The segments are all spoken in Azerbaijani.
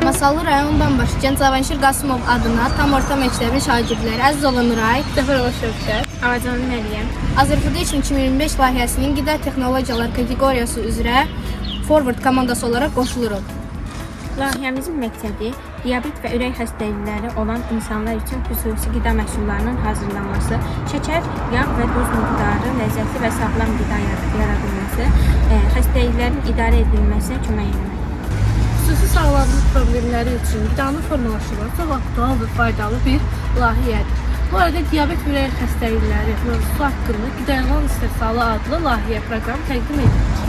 Masallı rayon Bambaşı Gənc Cavanşir Qasımov adına tam orta məktəbin şagirdləri Əzizoğlu Nuray, Zəfərova Şövkət, Ağacan Məryəm. Azərfood üçün 2025 layihəsinin qida texnologiyaları kateqoriyası üzrə forward komandası olaraq qoşuluruq. Layihəmizin məqsədi diabet və ürək xəstəlikləri olan insanlar üçün xüsusi qida məhsullarının hazırlanması, şəkər, yağ və duz miqdarı, ləzzətli və sağlam qida yaradılması, xəstəliklərin idarə edilməsinə kömək etmək. Xüsusi sağlamlıq problemləri üçün qidanın formalaşdırılması çox aktual və faydalı bir layihədir. Bu arada diabet və ürək xəstəlikləri mövzusu haqqında Qidayalan İstehsalı adlı layihə proqramı təqdim edilir.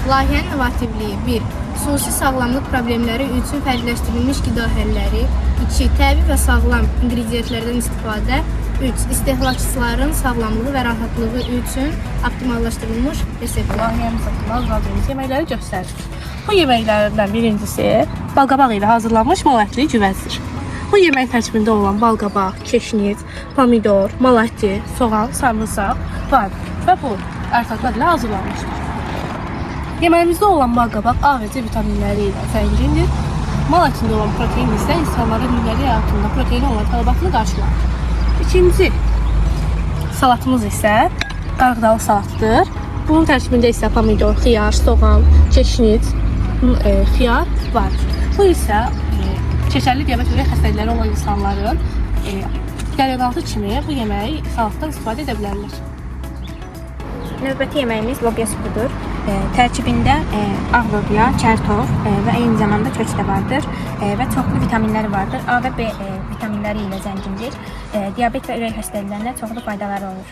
Layihənin innovativliyi 1. Xüsusi sağlamlıq problemləri üçün fərqləşdirilmiş qida həlləri 2. Təbii və sağlam inqridiyentlərdən istifadə 3. İstehlakçıların sağlamlığı və rahatlığı üçün optimallaşdırılmış reseptlər. Layihəmiz haqqında hazırladığımız yeməkləri göstərir. Bu yeməklərdən birincisi balqabaq ilə hazırlanmış malətli güvəzdir. Bu yemək tərkibində olan balqabaq, keşniz, pomidor, malati, soğan, sarımsaq və bu ərzaqlar ilə hazırlanmışdır. Yeməyimizdə olan balqabaq A və C vitaminləri ilə zəngindir. Mal ətində olan protein isə insanların gündəlik həyatında protein olan tələbatını qarşılar. İkinci salatımız isə qarğıdalı salatdır. Bunun tərkibində isə pomidor, xiyar, soğan, keşniz, xiyar var. Bu isə şəkərli diabet ürək xəstəlikləri olan insanların qəlyanaltı kimi bu yeməyi salatdan istifadə edə bilərlər. Növbəti yeməyimiz lobya supudur. Tərkibində ağ lobya, çərtov və eyni zamanda kök də vardır və çoxlu vitaminləri vardır. A və B vitaminləri ilə zəngindir. Diabet və ürək xəstəliklərinə çoxlu faydaları olur.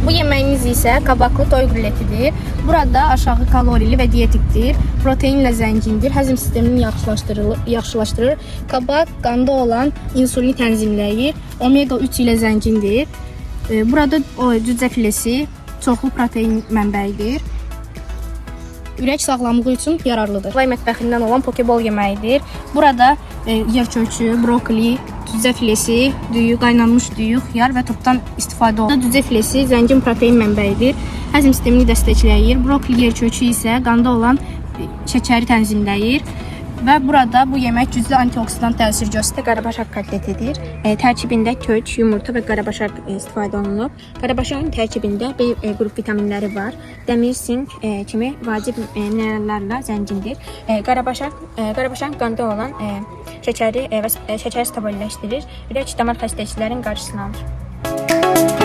Bu yeməyimiz isə qabaqlı toy rulletidir. Burada aşağı kalorili və dietikdir. Proteinlə zəngindir. Həzm sistemini yaxşılaşdırır. Qabaq qanda olan insulini tənzimləyir. Omega 3 ilə zəngindir. Burada cücə filesi çoxlu protein mənbəyidir. Ürək sağlamlığı üçün yararlıdır. Lay mətbəxindən olan pokeball yeməyidir. Burada yerkökü, brokoli, cücə filesi, düyü, qaynanmış düyü, xiyar və turpdan istifadə olunur. Cücə filesi zəngin protein mənbəyidir. Həzm sistemini dəstəkləyir. Brokoli yerkökü isə qanda olan şəkəri tənzimləyir. Və burada bu yemək güclü antioksidant təsir göstərir. Qarabaşaq kotletidir. Tərkibində kök, yumurta və qarabaşaq istifadə olunub. Qarabaşağın tərkibində B qrup vitaminləri var. Dəmir, sink kimi vacib minerallarla zəngindir. Qarabaşaq qanda olan şəkəri stabilləşdirir. Ürək damar xəstəliklərinin qarşısını alır.